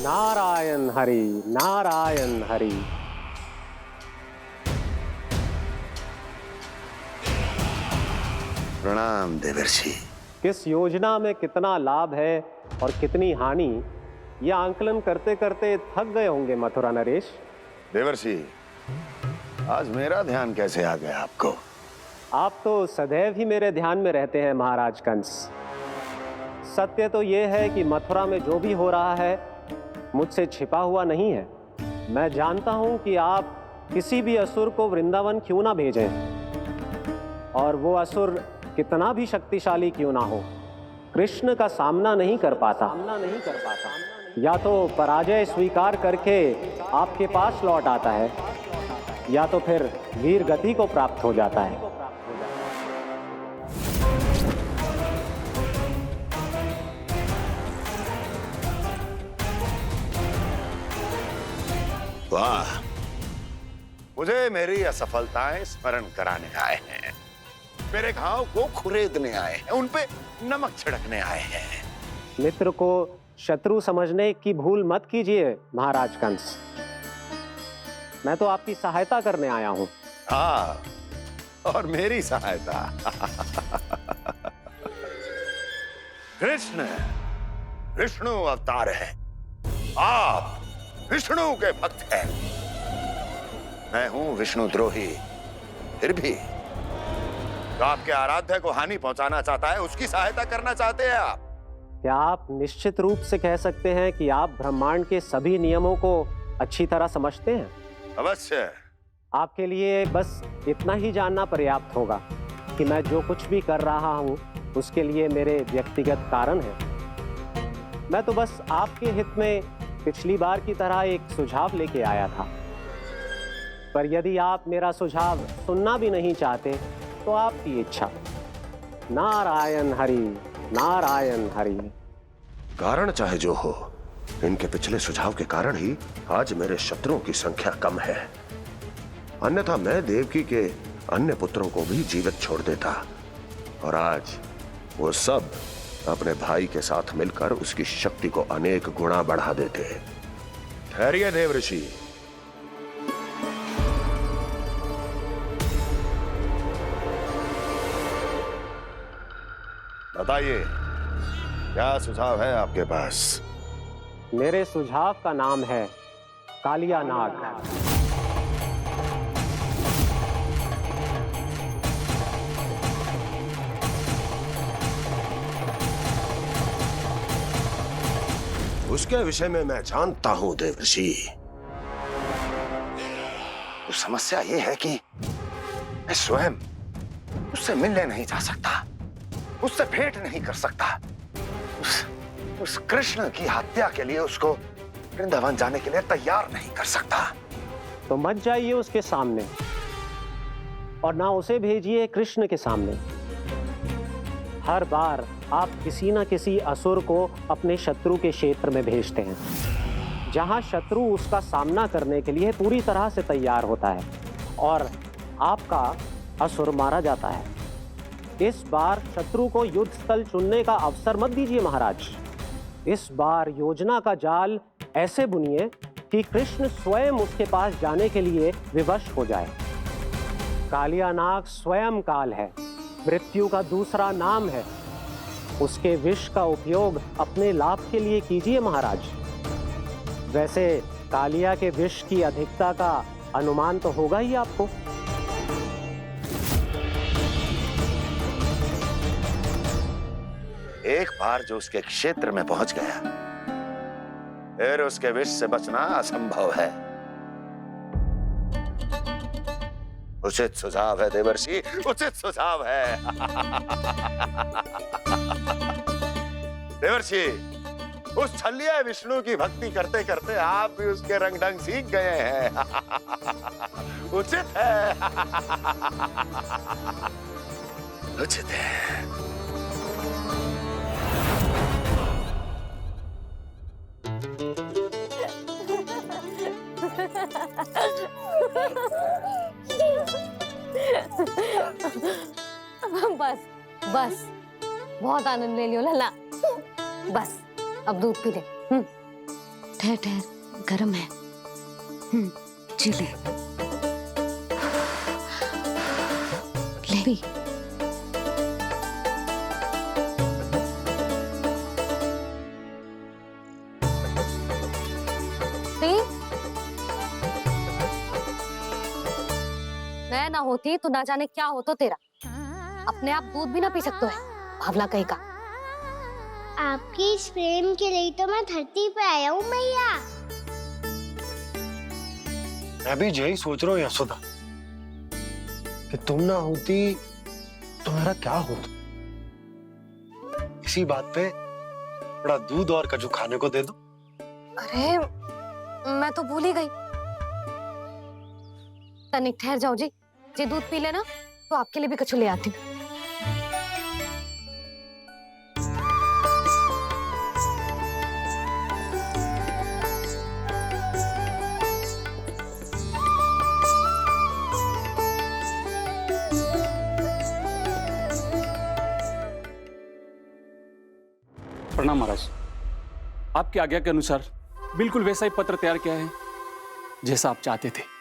नारायण हरि, नारायण हरि। प्रणाम देवर्षि। किस योजना में कितना लाभ है और कितनी हानि, यह आंकलन करते करते थक गए होंगे मथुरा नरेश। देवर्षि, आज मेरा ध्यान कैसे आ गया आपको? आप तो सदैव ही मेरे ध्यान में रहते हैं महाराज कंस। सत्य तो यह है कि मथुरा में जो भी हो रहा है मुझसे छिपा हुआ नहीं है। मैं जानता हूं कि आप किसी भी असुर को वृंदावन क्यों ना भेजें, और वो असुर कितना भी शक्तिशाली क्यों ना हो, कृष्ण का सामना नहीं कर पाता। या तो पराजय स्वीकार करके आपके पास लौट आता है, या तो फिर वीर गति को प्राप्त हो जाता है। वाह, मुझे मेरी असफलताएं स्मरण कराने आए हैं, मेरे घाव को खुरेदने आए हैं, उन पे नमक छिड़कने आए हैं। मित्र को शत्रु समझने की भूल मत कीजिए महाराज कंस। मैं तो आपकी सहायता करने आया हूं। हाँ, और मेरी सहायता। कृष्ण विष्णु अवतार है, आप विष्णु के भक्त हैं। मैं हूं विष्णु द्रोही, फिर भी जो आपके आराध्य को हानि पहुंचाना चाहता है उसकी सहायता करना चाहते हैं आप। क्या आप निश्चित रूप से कह सकते हैं कि आप ब्रह्मांड के सभी नियमों को अच्छी तरह समझते हैं? अवश्य। आपके लिए बस इतना ही जानना पर्याप्त होगा कि मैं जो कुछ भी कर रहा हूं उसके लिए मेरे व्यक्तिगत कारण हैं। मैं तो बस आपके हित में पिछली बार की तरह एक सुझाव लेके आया था, पर यदि आप मेरा सुझाव सुनना भी नहीं चाहते तो आपकी इच्छा। नारायण हरि, नारायण हरि। कारण चाहे जो हो, इनके पिछले सुझाव के कारण ही आज मेरे शत्रुओं की संख्या कम है। अन्यथा मैं देवकी के अन्य पुत्रों को भी जीवित छोड़ देता, और आज वो सब अपने भाई के साथ मिलकर उसकी शक्ति को अनेक गुणा बढ़ा देते। ठहरिए देवर्षि। बताइए, क्या सुझाव है आपके पास? मेरे सुझाव का नाम है कालिया नाग। उसके विषय में मैं जानता हूं देवर्षि। तो समस्या ये है कि मैं स्वयं उससे मिलने नहीं जा सकता, उससे भेंट नहीं कर सकता। उस कृष्ण की हत्या के लिए उसको वृंदावन जाने के लिए तैयार नहीं कर सकता। तो मत जाइए उसके सामने, और ना उसे भेजिए कृष्ण के सामने। हर बार आप किसी ना किसी असुर को अपने शत्रु के क्षेत्र में भेजते हैं, जहां शत्रु उसका सामना करने के लिए पूरी तरह से तैयार होता है और आपका असुर मारा जाता है। इस बार शत्रु को युद्ध स्थल चुनने का अवसर मत दीजिए महाराज। इस बार योजना का जाल ऐसे बुनिए कि कृष्ण स्वयं उसके पास जाने के लिए विवश हो जाए। कालिया नाग स्वयं काल है, मृत्यु का दूसरा नाम है। उसके विष का उपयोग अपने लाभ के लिए कीजिए महाराज। वैसे कालिया के विष की अधिकता का अनुमान तो होगा ही आपको। एक बार जो उसके क्षेत्र में पहुंच गया, फिर उसके विष से बचना असंभव है। उचित सुझाव है देवर्षि, उचित सुझाव है। देवर्षि, उस छलिया विष्णु की भक्ति करते करते आप भी उसके रंग ढंग सीख गए हैं। उचित है। उचित है। बस बस, बहुत आनंद ले लियो लला। बस अब दूध पी ले। ठहर ठहर, गरम है। जी ले ले भी। मैं ना होती तो ना जाने क्या होता तेरा। अपने आप दूध भी ना पी सकते है, भावला कहीं का। आपकी इस प्रेम के लिए तो मैं धरती पे आया हूँ मैया। मैं भी यही सोच रहा हूँ यशोदा कि तुम ना होती तो मेरा क्या होता। इसी बात पे थोड़ा दूध और कजू खाने को दे दो। अरे मैं तो भूल ही गई। तनिक ठहर जाओ जी, दूध पी लेना तो आपके लिए भी कछु ले आती हूँ। प्रणाम महाराज। आपकी आज्ञा के अनुसार बिल्कुल वैसा ही पत्र तैयार किया है जैसा आप चाहते थे।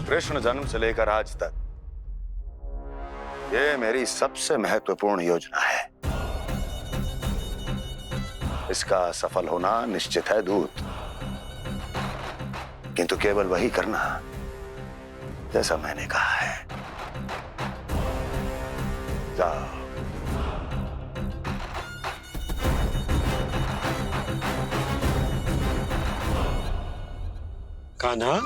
कृष्ण जन्म से लेकर आज तक ये मेरी सबसे महत्वपूर्ण योजना है। इसका सफल होना निश्चित है दूत, किंतु केवल वही करना जैसा मैंने कहा है। जाओ। कान्हा,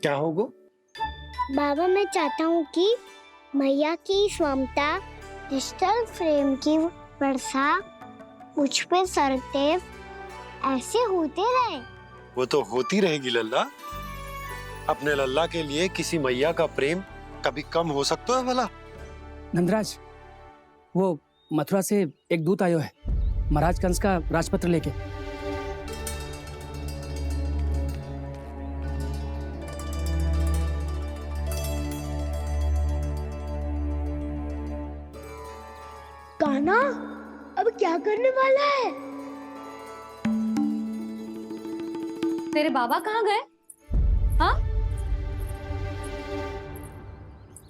क्या होगा? बाबा मैं चाहता हूँ कि मैया की स्वमता क्रिस्टल फ्रेम की वर्षा मुझ पे सरतेव ऐसे होते रहे। वो तो होती रहेगी लल्ला। अपने लल्ला के लिए किसी मैया का प्रेम कभी कम हो सकता है भला? नंदराज, वो मथुरा से एक दूत आयो है महाराज कंस का राजपत्र लेके। कान्हा अब क्या करने वाला है? तेरे बाबा कहाँ गए? हाँ?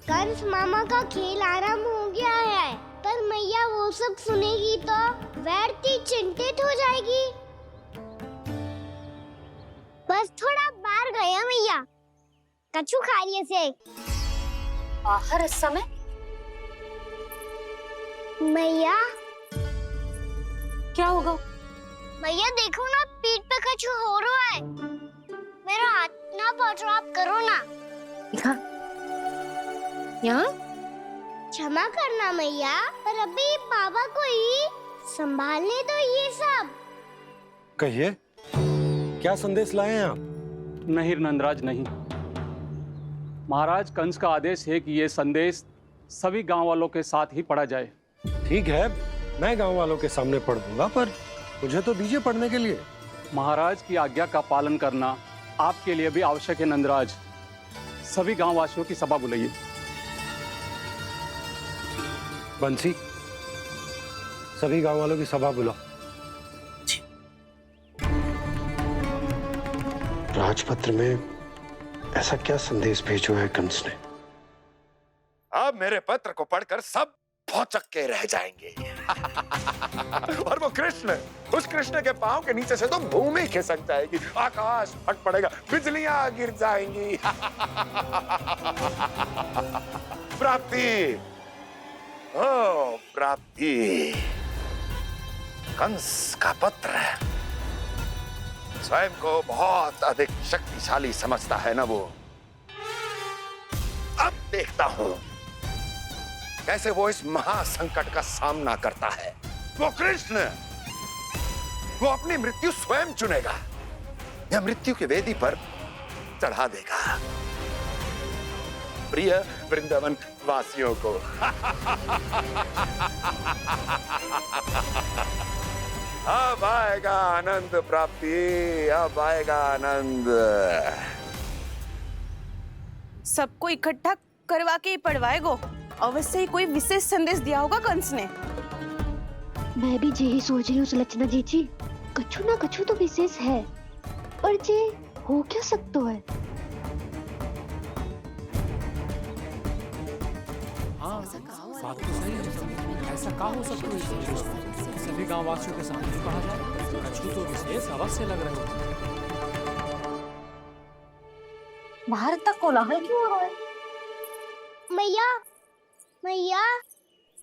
कंस मामा का खेल आरंभ हो गया है, पर मैया वो सब सुनेगी तो व्यर्थ ही चिंतित हो जाएगी। बस थोड़ा बाहर गया मैया, कछु खा लिये से। बाहर इस समय? मैया क्या होगा? मैया देखो ना, पीठ पे कछु हो रहा है। मेरा हाथ ना पकड़ो, आप करो ना। दिखा यहाँ। क्षमा करना मैया, पर अभी बाबा को ही संभालने दो ये सब। कहिए, क्या संदेश लाए हैं आप? नहीं नंदराज, नहीं। महाराज कंस का आदेश है कि ये संदेश सभी गांव वालों के साथ ही पढ़ा जाए। ठीक है, मैं गांव वालों के सामने पढ़ दूंगा, पर मुझे तो दीजिए पढ़ने के लिए। महाराज की आज्ञा का पालन करना आपके लिए भी आवश्यक है नंदराज। सभी गांव वासियों की सभा बुलाइए। बंसी, सभी गांव वालों की सभा बुलाओ। राजपत्र में ऐसा क्या संदेश भेजो है कंस ने? अब मेरे पत्र को पढ़कर सब भौचक के रह जाएंगे। और वो कृष्ण, उस कृष्ण के पांव के नीचे से तो भूमि खिसक जाएगी, आकाश फट पड़ेगा, बिजलियां गिर जाएंगी। प्राप्ति, ओ प्राप्ति, कंस का पत्र स्वयं को बहुत अधिक शक्तिशाली समझता है ना वो। अब देखता हूं कैसे वो इस महासंकट का सामना करता है। वो कृष्ण, वो अपनी मृत्यु स्वयं चुनेगा या मृत्यु की वेदी पर चढ़ा देगा प्रिय वृंदावन वासियों को। अब आएगा आनंद प्राप्ति, अब आएगा आनंद। सबको इकट्ठा करवा के ही पढ़वाएगो। अवश्य ही कोई विशेष संदेश दिया होगा कंस ने। मैं भी यही सोच रही हूँ सुलक्षणा जीजी, कछु ना कछु तो विशेष है, पर जे हो क्या सकता है। हाँ, बात तो सही है। ऐसा क्या हो सकता है? सभी गांव वासियों के सामने कहा जाए, कछु तो विशेष अवश्य लग रहे हो। बाहर तक कोलाहल क्यों हो रहा है? मैया, मैया,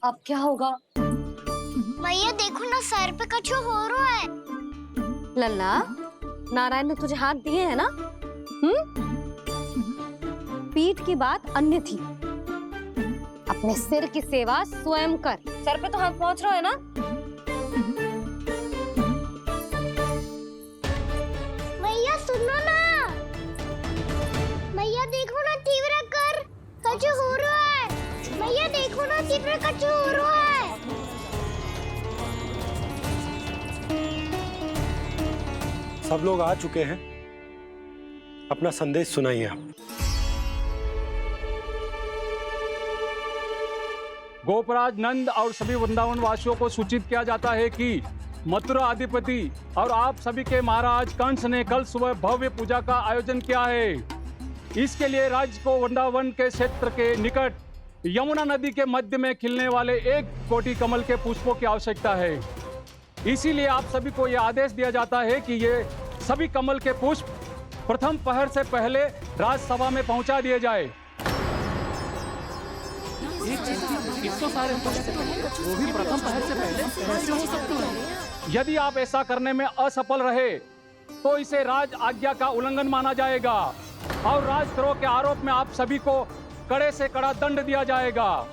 अब क्या होगा? मैया देखो ना, सर पे कछु हो रहा है। लल्ला, नारायण ने तुझे हाथ दिए हैं ना? पीठ की बात अन्य थी। अपने सिर की सेवा स्वयं कर। सर पे तो हाथ पहुंच रहा है ना? मैया सुनो ना, मैया देखो ना, तीव्र कर कछु हो रहा है। मैया देखो ना, तीव्र कछु हो रहा है। सब लोग आ चुके हैं, अपना संदेश सुनाइए आप। गोपराज नंद और सभी वृंदावन वासियों को सूचित किया जाता है कि मथुरा अधिपति और आप सभी के महाराज कंस ने कल सुबह भव्य पूजा का आयोजन किया है। इसके लिए राज्य को वृंदावन के क्षेत्र के निकट यमुना नदी के मध्य में खिलने वाले 1 कोटि कमल के पुष्पों की आवश्यकता है। इसीलिए आप सभी को यह आदेश दिया जाता है कि ये सभी कमल के पुष्प प्रथम पहर से पहले राजसभा में पहुंचा दिए जाए। तो सारे वो भी प्रथम पहर से पहले कैसे हो सकते हैं? यदि आप ऐसा करने में असफल रहे तो इसे राज आज्ञा का उल्लंघन माना जाएगा और राजद्रोह के आरोप में आप सभी को कड़े से कड़ा दंड दिया जाएगा।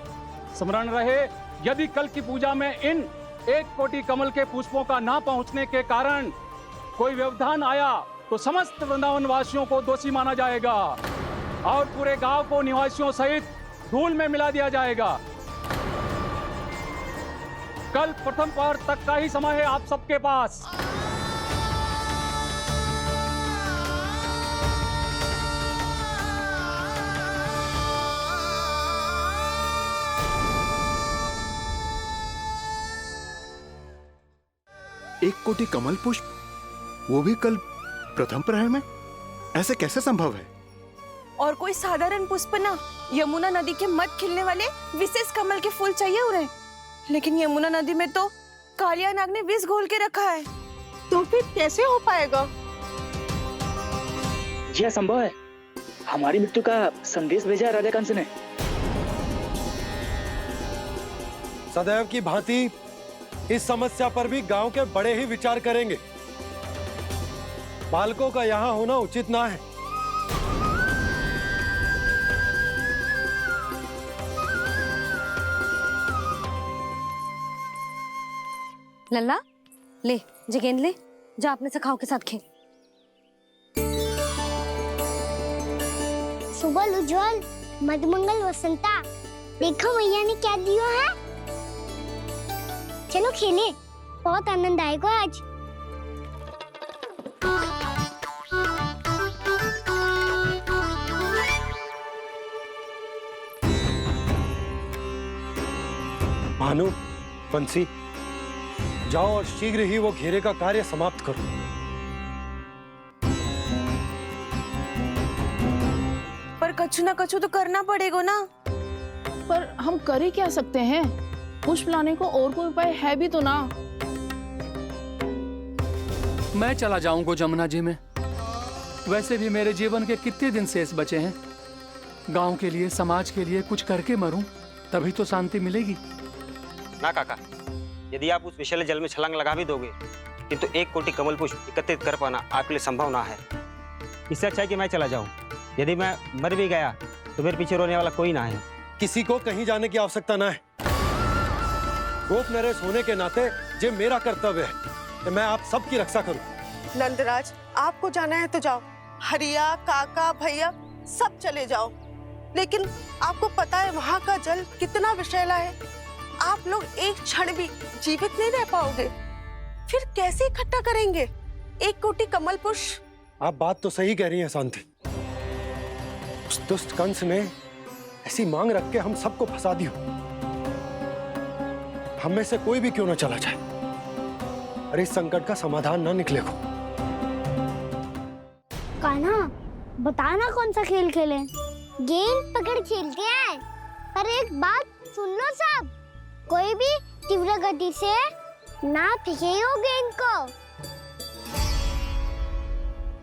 स्मरण रहे, यदि कल की पूजा में इन 1 कोटि कमल के पुष्पों का ना पहुंचने के कारण कोई व्यवधान आया तो समस्त वृंदावन वासियों को दोषी माना जाएगा और पूरे गांव को निवासियों सहित धूल में मिला दिया जाएगा। कल प्रथम पहर तक का ही समय है आप सबके पास। एक कोटि कमल पुष्प, वो भी कल प्रथम प्रहर में? ऐसे कैसे संभव है? और कोई साधारण पुष्प ना, यमुना नदी के मध्य खिलने वाले विशेष कमल के फूल चाहिए उन्हें। लेकिन यमुना नदी में तो कालिया नाग ने विष घोल के रखा है, तो फिर कैसे हो पाएगा? यह संभव है। हमारी मृत्यु का संदेश भेजा है राजा कंस ने। सदैव की भांति इस समस्या पर भी गांव के बड़े ही विचार करेंगे। बालकों का यहाँ होना उचित ना है। लल्ला, ले गेंद ले, जा अपने सखाओं के साथ खेल। सुबह उज्जवल, मधुमंगल वसंता, देखो मैया ने क्या दिया है। चलो खेले, बहुत आनंद आएगा आज। भानु, बंसी, जाओ और शीघ्र ही वो घेरे का कार्य समाप्त करो। पर कछु ना कछु तो करना पड़ेगा ना। पर हम कर ही क्या सकते हैं? पुष्प लाने को और कोई उपाय है भी तो ना। मैं चला जाऊंगा जमुना जी में। वैसे भी मेरे जीवन के कितने दिन शेष बचे हैं। गांव के लिए, समाज के लिए कुछ करके मरूं, तभी तो शांति मिलेगी। ना काका, यदि आप उस विषैले जल में छलांग लगा भी दोगे किंतु 1 कोटि कमल पुष्प एकत्रित कर पाना आपके लिए संभव ना है। इससे अच्छा है कि मैं चला जाऊं। यदि मैं मर भी गया तो मेरे पीछे रोने वाला कोई ना है। किसी को कहीं जाने की आवश्यकता ना है। गोप नरेश होने के नाते ये मेरा कर्तव्य है कि मैं आप सबकी रक्षा करूं। नंदराज, आपको जाना है तो जाओ, हरिया, काका, भैया सब चले जाओ। लेकिन आपको पता है वहाँ का जल कितना विषैला है। आप लोग एक क्षण भी जीवित नहीं रह पाओगे। फिर कैसे इकट्ठा करेंगे 1 कोटि कमल पुष्प? आप बात तो सही कह रही हैं शांति। उस दुष्ट कंस ने ऐसी मांग रख के हम सबको फंसा दिया। हम में से कोई भी क्यों ना चला जाए और इस संकट का समाधान ना निकले को। कान्हा, बताना कौन सा खेल खेलें? गेंद पकड़ खेलते हैं। पर एक बात सुन लो सब, कोई भी तीव्र गति से ना फेंकेगा गेंद को।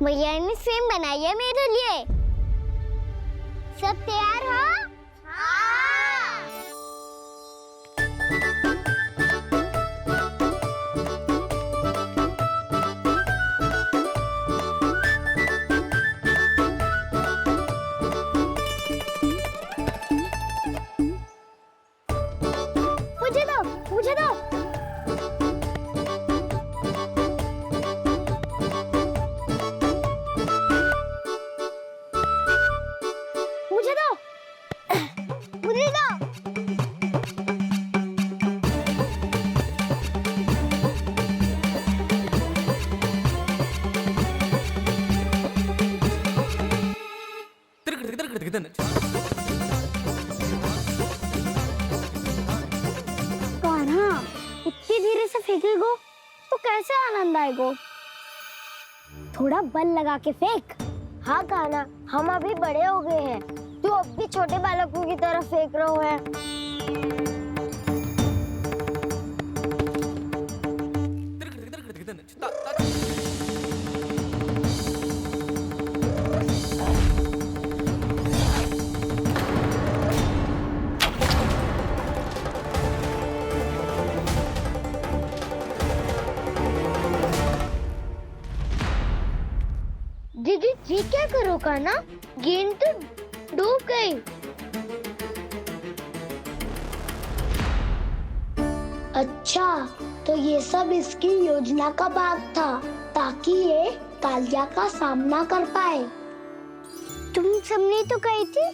भैया ने फ्रेम बनाई है मेरे लिए। सब तैयार हो? हाँ। मुझे दो, मुझे दो। मुझे दो, मुझे दो। कान्हा, इतनी धीरे से फेंकेगो तो कैसे आनंद आएगो? थोड़ा बल लगा के फेंक। हाँ कान्हा, हम अभी बड़े हो गए हैं, तू अब भी छोटे बालकों की तरह फेंक रहे है। दीदी जी क्या करो कान्हा? गेंद तो डूब गई। अच्छा, तो ये सब इसकी योजना का भाग था ताकि ये कालिया का सामना कर पाए। तुम सबने तो कही थी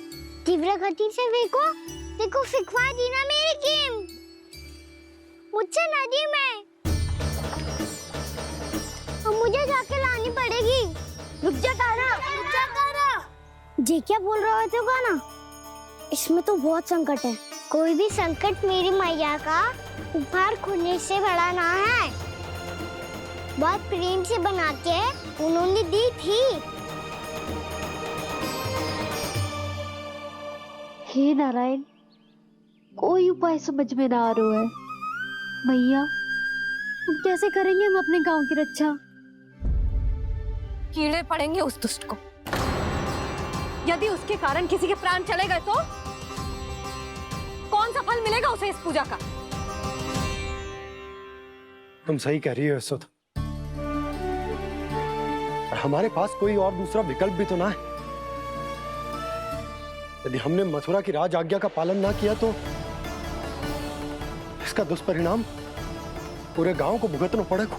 तीव्र गति से फेंको। देखो सिखवा दी ना मेरी गेम। मुझसे नदी में। अब मुझे जाके लानी पड़ेगी। रुक जा कान्हा, रुक जा कान्हा। जी क्या बोल रहे थे कान्हा? इसमें तो बहुत संकट है। कोई भी संकट मेरी मैया का उपहार खोने से बड़ा ना है। बहुत प्रेम से बना के उन्होंने दी थी। हे नारायण, कोई उपाय समझ में ना आ रहा है। मैया, हम कैसे करेंगे हम अपने गांव की रक्षा? कीड़े पड़ेंगे उस दुष्ट को। यदि उसके कारण किसी के प्राण चले गए तो कौन सा फल मिलेगा उसे इस पूजा का? तुम सही कह रही हो यशोद। हमारे पास कोई और दूसरा विकल्प भी तो ना है। यदि हमने मथुरा की राज आज्ञा का पालन ना किया तो इसका दुष्परिणाम पूरे गांव को भुगतना पड़ेगा।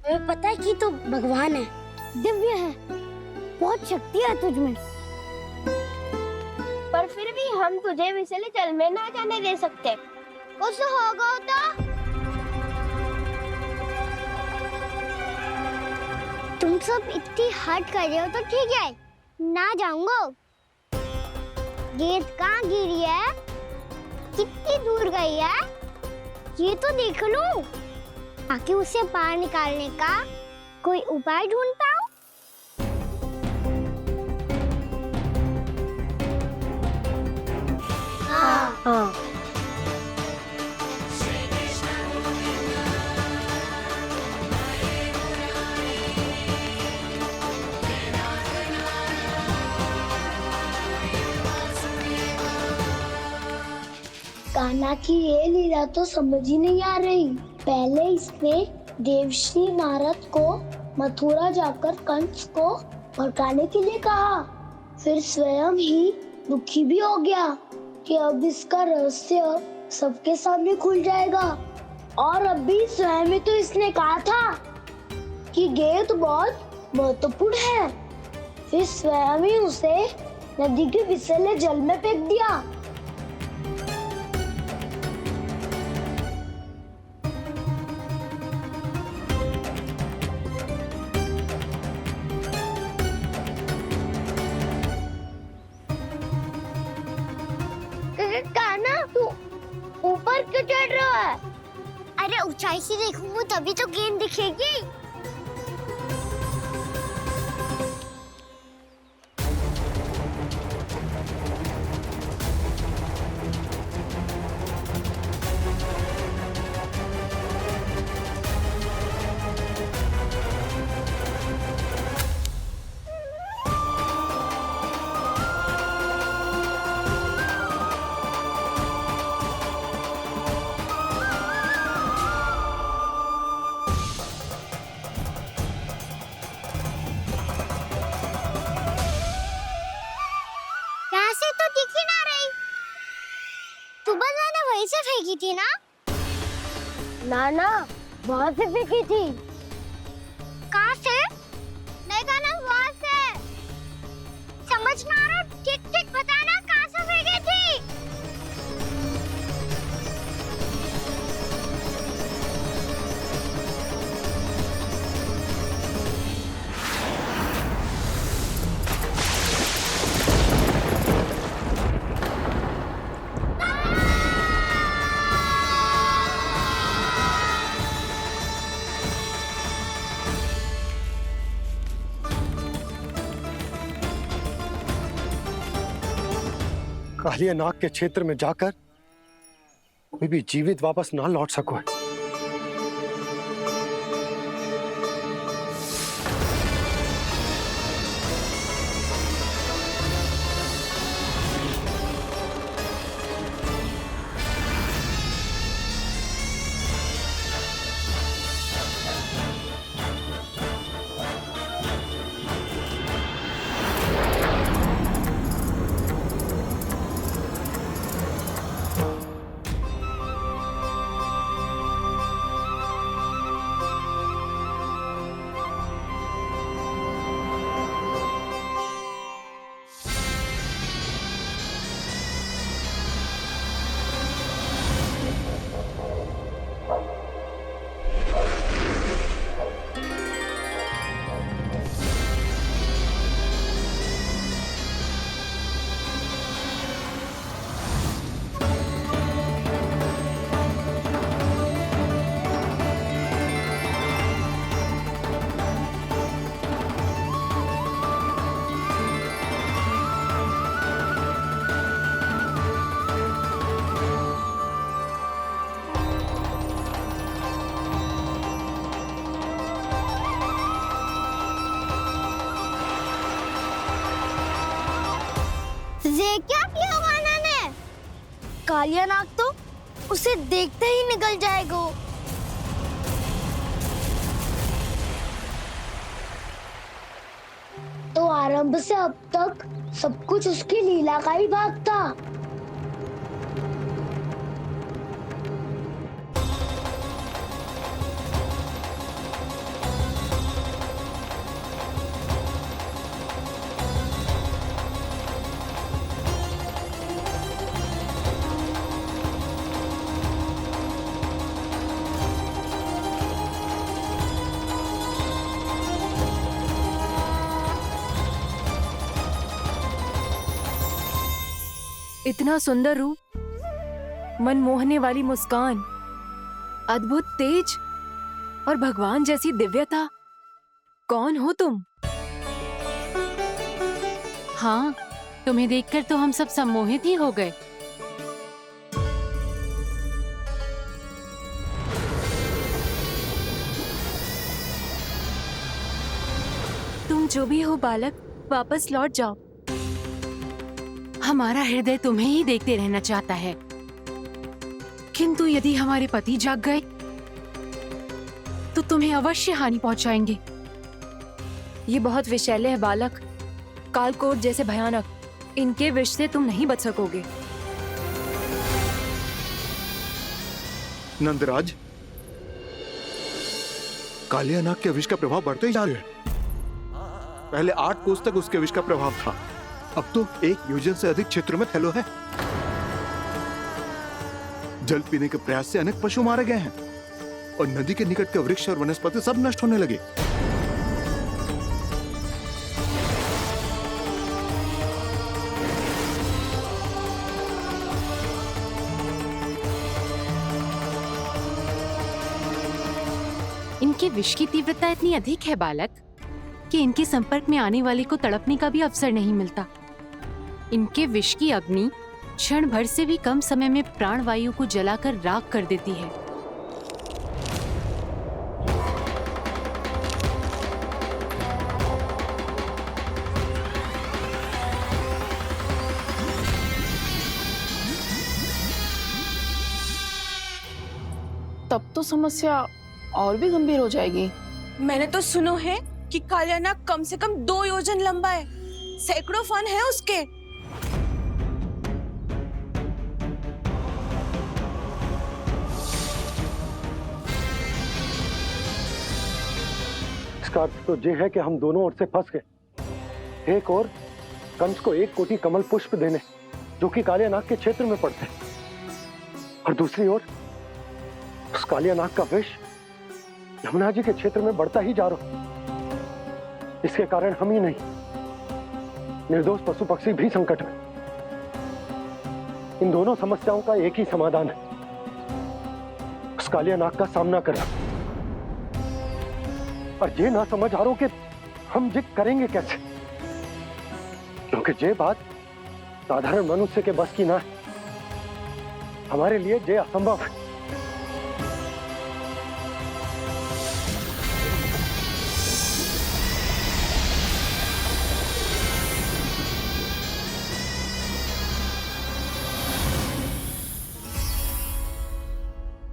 हमें पता है कि तू भगवान है, दिव्य है, बहुत शक्ति है तुझ में। पर फिर भी हम तुझे विषैले जल में ना जाने दे सकते। कुछ होगा तो तुम सब इतनी हट कर रहे हो तो ठीक है, ना जाऊंगा। गेंद कहाँ गिरी है, कितनी दूर गई है, ये तो देख लूं, ताकि उसे बाहर निकालने का कोई उपाय ढूंढ पाऊं। हाँ। कान्हा की ये लीला तो समझ ही नहीं आ रही। पहले इसने देवश्री नारद को मथुरा जाकर कंस को भड़काने के लिए कहा, फिर स्वयं ही दुखी भी हो गया कि अब इसका रहस्य सबके सामने खुल जाएगा। और अभी स्वयं ही तो इसने कहा था कि गेट बहुत महत्वपूर्ण है, फिर स्वयं ही उसे नदी के विषैले जल में फेंक दिया। कान्हा, तू ऊपर क्यों चढ़ रहा है? अरे ऊंचाई से देखूंगा तभी तो गेंद दिखेगी। वहीं से फेंकी थी ना? ना, वहाँ से फेंकी थी। कहाँ से? नहीं कहना वहाँ से। समझ ना आ रहा, ठीक बताना कहाँ से फेंकी थी? कालिया नाग के क्षेत्र में जाकर कोई भी जीवित वापस ना लौट सको है। ये क्या किया कान्हा ने? कालिया नाग तो उसे देखते ही निकल जाएगा। तो आरंभ से अब तक सब कुछ उसकी लीला का ही भाग था। इतना सुंदर रूप, मन मोहने वाली मुस्कान, अद्भुत तेज और भगवान जैसी दिव्यता। कौन हो तुम? हाँ, तुम्हें देखकर तो हम सब सम्मोहित ही हो गए। तुम जो भी हो बालक, वापस लौट जाओ। हमारा हृदय तुम्हें ही देखते रहना चाहता है। किंतु यदि हमारे पति जाग गए तो तुम्हें अवश्य हानि पहुंचाएंगे। ये बहुत विषैले है बालक, कालकोट जैसे भयानक। इनके विष से तुम नहीं बच सकोगे। नंदराज, कालिया नाग के विष का प्रभाव बढ़ते ही जा रहा है। पहले 8 कोस तक उसके विष का प्रभाव था, अब तो 1 योजन से अधिक क्षेत्र में फैलो है। जल पीने के प्रयास से अनेक पशु मारे गए हैं और नदी के निकट के वृक्ष और वनस्पति सब नष्ट होने लगे। इनके विष की तीव्रता इतनी अधिक है बालक कि इनके संपर्क में आने वाले को तड़पने का भी अवसर नहीं मिलता। इनके विष की अग्नि क्षण भर से भी कम समय में प्राणवायु को जलाकर राख कर देती है। तब तो समस्या और भी गंभीर हो जाएगी। मैंने तो सुनो है कि कालिया नाग कम से कम 2 योजन लंबा है, सैकड़ों फन है उसके। इसका अर्थ तो ये है कि हम दोनों ओर से फंस गए। एक और कंस को 1 कोटि कमल पुष्प देने जो कि कालिया नाग के क्षेत्र में पड़ते हैं, और दूसरी ओर उस कालिया नाग का विष यमुना जी के क्षेत्र में बढ़ता ही जा रहा। इसके कारण हम ही नहीं, निर्दोष पशु पक्षी भी संकट में। इन दोनों समस्याओं का एक ही समाधान है, उस कालिया नाग का सामना करना। और ये ना समझ आ रहा कि हम ये करेंगे कैसे, क्योंकि ये बात साधारण मनुष्य के बस की ना है। हमारे लिए ये असंभव है।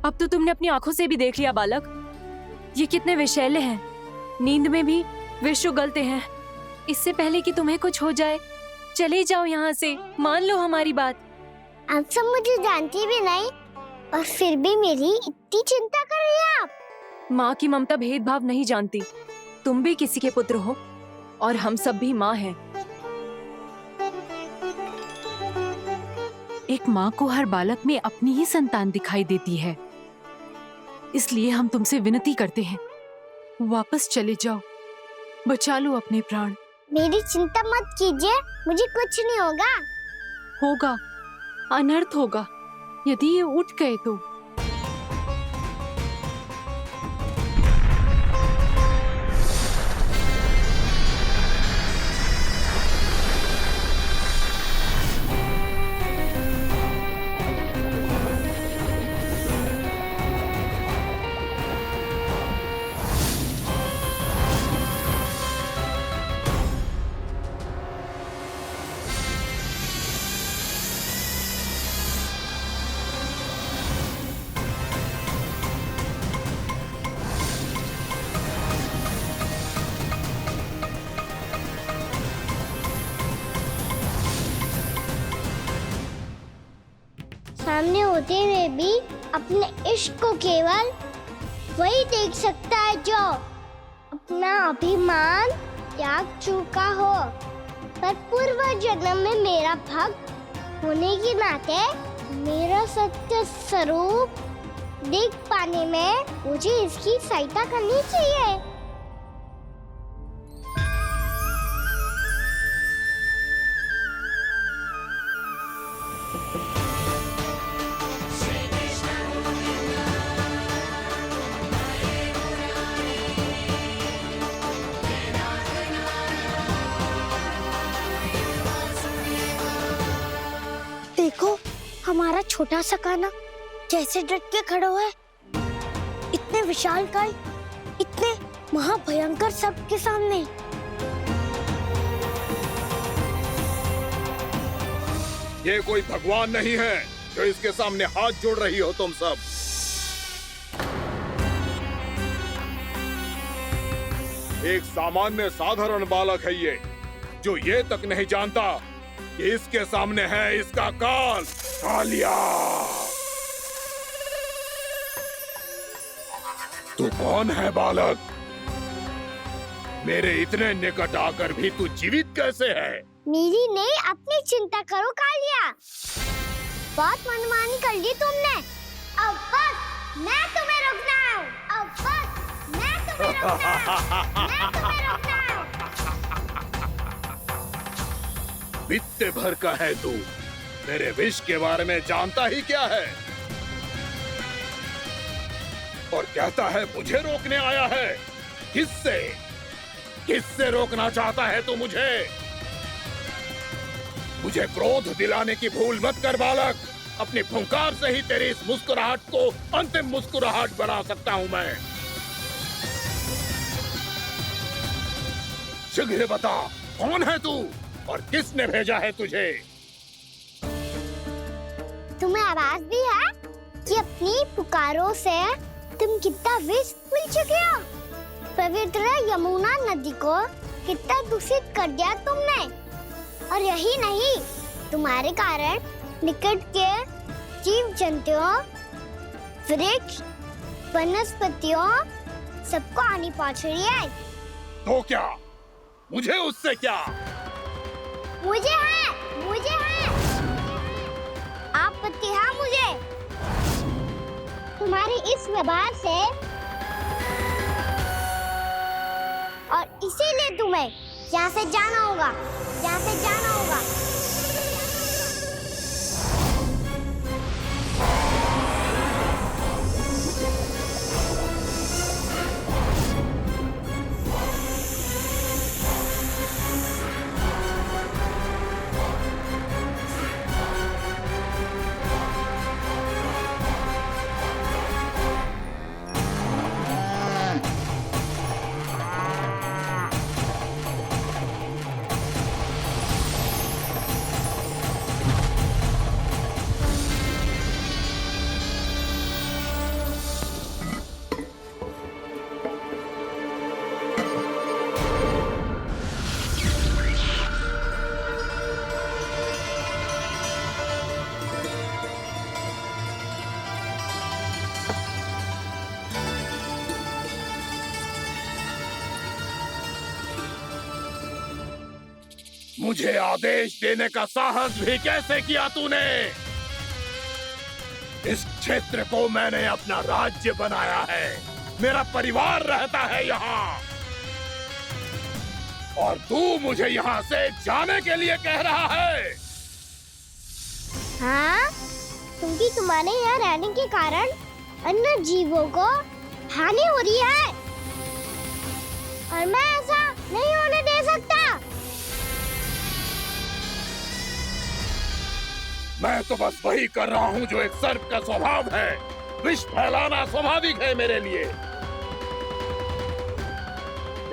अब तो तुमने अपनी आंखों से भी देख लिया बालक, ये कितने विषैले हैं। नींद में भी विष उगलते हैं। इससे पहले कि तुम्हें कुछ हो जाए चले जाओ यहाँ से, मान लो हमारी बात। आप सब मुझे जानती भी नहीं और फिर भी मेरी इतनी चिंता कर रही हैं आप। माँ की ममता भेदभाव नहीं जानती। तुम भी किसी के पुत्र हो और हम सब भी माँ हैं। एक माँ को हर बालक में अपनी ही संतान दिखाई देती है, इसलिए हम तुमसे विनती करते हैं, वापस चले जाओ, बचा लो अपने प्राण। मेरी चिंता मत कीजिए, मुझे कुछ नहीं होगा। होगा, अनर्थ होगा यदि ये उठ गए तो। सामने होते हुए भी अपने इश्क को केवल वही देख सकता है जो अपना अभिमान त्याग चुका हो। पर पूर्व जन्म में मेरा भक्त होने के नाते मेरा सत्य स्वरूप देख पाने में मुझे इसकी सहायता करनी चाहिए। देखो हमारा छोटा सा कान्हा कैसे डट के खड़ा हुआ है, इतने विशालकाय, इतने महाभयंकर सबके सामने। ये कोई भगवान नहीं है, जो इसके सामने हाथ जोड़ रही हो तुम सब? एक सामान्य साधारण बालक है ये, जो ये तक नहीं जानता कि इसके सामने है इसका काल, कालिया। तू कौन है बालक? मेरे इतने निकट आकर भी तू जीवित कैसे है? मेरी नहीं, अपनी चिंता करो कालिया। बहुत मनमानी कर ली तुमने। अब बस मैं तुम्हें रोकना हूँ। अब बस मैं तुम्हें रोकना हूँ। मैं तुम्हें रोकना हूँ। बित्ते भर का है तू, मेरे विष के बारे में जानता ही क्या है? और कहता है मुझे रोकने आया है। किससे? किससे रोकना चाहता है तू मुझे? मुझे क्रोध दिलाने की भूल मत कर बालक। अपनी फुंकार से ही तेरी इस मुस्कुराहट को अंतिम मुस्कुराहट बना सकता हूं मैं। शीघ्र बता, कौन है तू और किसने भेजा है तुझे? तुम्हें आवाज भी है कि अपनी पुकारों से तुम कितना विष भूल चुके हो। पवित्र यमुना नदी को कितना दूषित कर दिया तुमने। और यही नहीं, तुम्हारे कारण निकट के जीव जंतुओं, वृक्ष, वनस्पतियों सबको हानि पहुंच रही है। तो क्या? मुझे उससे क्या? मुझे है। आपत्ति है मुझे तुम्हारी इस व्यवहार से, और इसीलिए तुम्हें यहाँ से जाना होगा। यहाँ से जाना होगा। मुझे आदेश देने का साहस भी कैसे किया तूने? इस क्षेत्र को मैंने अपना राज्य बनाया है। मेरा परिवार रहता है यहाँ, और तू मुझे यहाँ से जाने के लिए कह रहा है? हाँ, क्योंकि तुम्हारे यहाँ रहने के कारण अन्य जीवों को हानि हो रही है, और मैं ऐसा नहीं होने दे सकता। मैं तो बस वही कर रहा हूँ जो एक सर्प का स्वभाव है। विष फैलाना स्वाभाविक है मेरे लिए।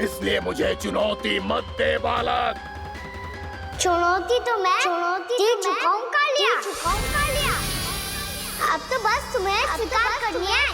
इसलिए मुझे चुनौती मत दे बालक। चुनौती तो मैं दे चुका हूँ कालिया। अब तो बस तुम्हें स्वीकार करनी है।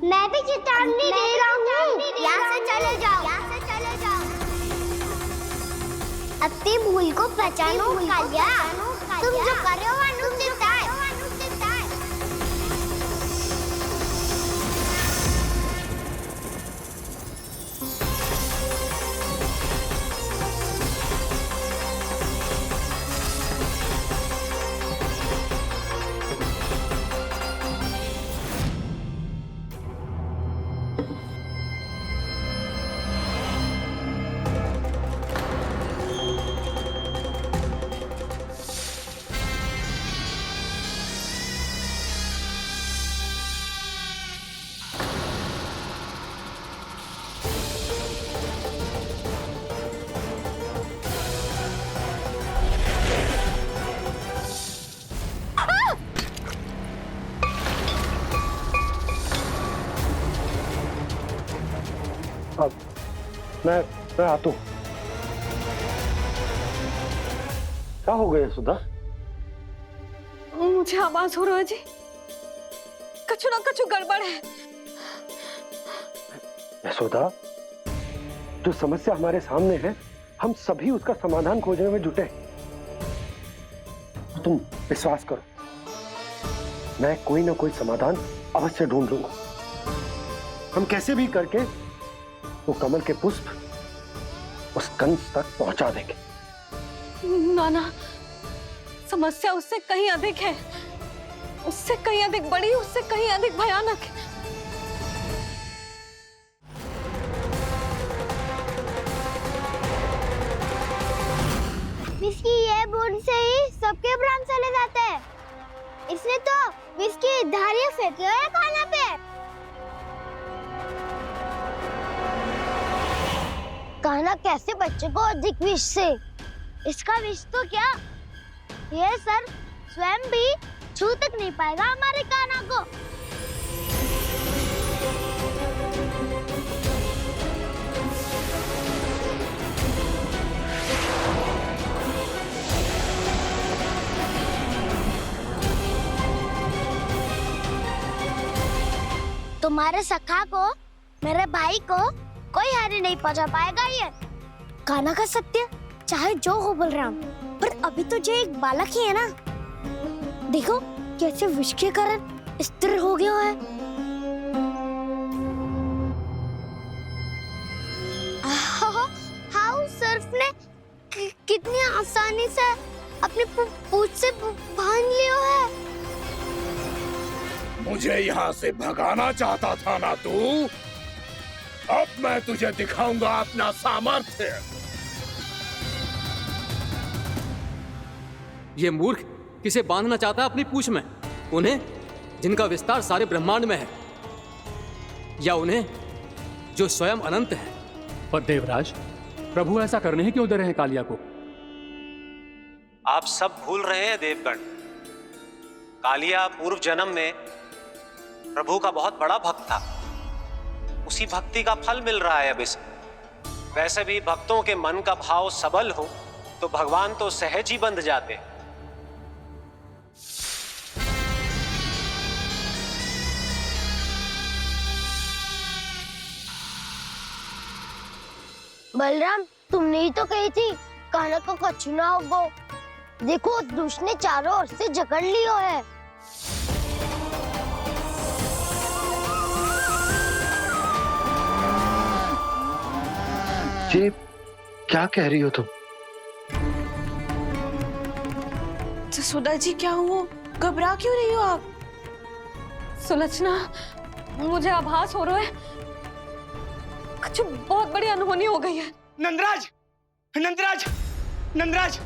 मैं भी चेतावनी दे रहा हूँ, यहाँ से चले जाओ। अपनी भूल को पहचानो कालिया। तुम जो कर रहे हो अनुचित है। मैं आता हूँ। क्या हो गया सुधा? मुझे आवाज हो रहा है जी, कछु ना कछु गड़बड़ है। यशोदा, जो समस्या हमारे सामने है, हम सभी उसका समाधान खोजने में जुटे। तुम विश्वास करो, मैं कोई ना कोई समाधान अवश्य ढूंढ लूंगा। हम कैसे भी करके वो कमल के पुष्प उस कंस तक पहुंचा देंगे। नाना, समस्या उससे कहीं अधिक है, उससे कहीं अधिक बड़ी, उससे कहीं अधिक भयानक है। विस्की ये बूंद से ही सबके प्राण चले जाते हैं। इसने तो विस्की धारियां फेंके हुए खाना पे। कान्हा कैसे बच्चे को अधिक विष से? इसका विष तो क्या, ये सर स्वयं भी छू तक नहीं पाएगा हमारे कान्हा को। तुम्हारे सखा को, मेरे भाई को कोई हानि नहीं पहुंचा पाएगा। ये कान्हा का सत्य चाहे जो हो बलराम, पर अभी तो जो एक बालक ही है ना। देखो कैसे विष के कारण स्थिर हो गया है। हाउ सर्फ ने कितनी आसानी से अपनी पूंछ से बांध लिया है। मुझे यहाँ से भगाना चाहता था ना तू? अब मैं तुझे दिखाऊंगा अपना सामर्थ्य। ये मूर्ख किसे बांधना चाहता है अपनी पूंछ में? उन्हें जिनका विस्तार सारे ब्रह्मांड में है, या उन्हें जो स्वयं अनंत है? पर देवराज, प्रभु ऐसा करने ही क्यों दे रहे हैं कालिया को? आप सब भूल रहे हैं देवगण, कालिया पूर्व जन्म में प्रभु का बहुत बड़ा भक्त था। उसी भक्ति का फल मिल रहा है अब इसे। वैसे भी भक्तों के मन का भाव सबल हो तो भगवान तो सहज ही बंध जाते। बलराम, तुमने ही तो कही थी कान्हा को कछु ना होगो। देखो दुष्ट ने चारों ओर से जकड़ लियो है। ये क्या कह रही हो तुम? सुधा जी, क्या हुआ? घबरा क्यों रही हो आप? सुलक्षणा, मुझे आभास हो रहा है कुछ बहुत बड़ी अनहोनी हो गई है। नंदराज, नंदराज, नंदराज!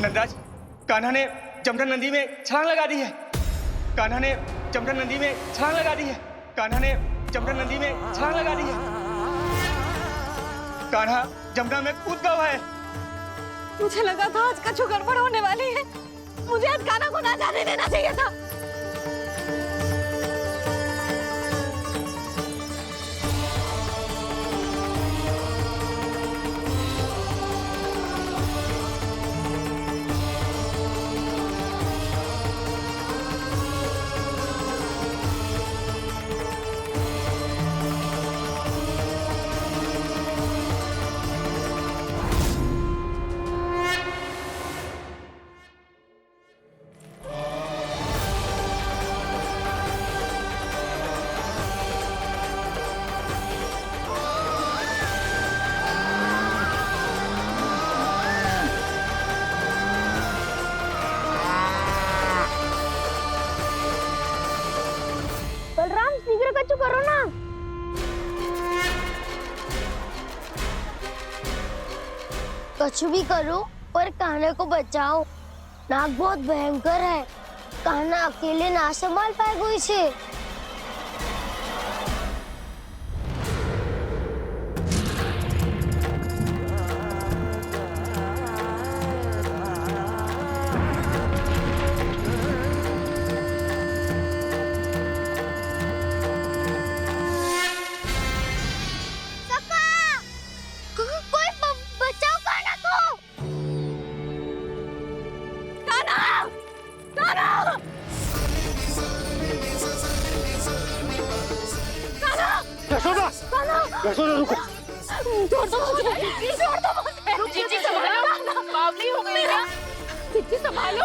नंदराज, कान्हा ने जमदग्नि नदी में छलांग लगा दी है। कान्हा ने जमदग्नि नदी में छलांग लगा दी है। कान्हा ने जमदग्नि नदी में छलांग लगा दी है। कान्हा जमुना में कूद गया है। मुझे लगा था आज कछु गड़बड़ होने वाली है। मुझे आज कान्हा को ना जाने देना चाहिए था। बलराम, शीघ्र कछु करो ना। कछु भी करो पर कान्हा को बचाओ। नाग बहुत भयंकर है। कान्हा अकेले ना संभाल पाएगा इसे। यशोदा, यशोदा रुको। छोड़ दो मुझे, छोड़ दो मुझे। रुकिए, संभालो, बावली हो गई क्या? संभालो।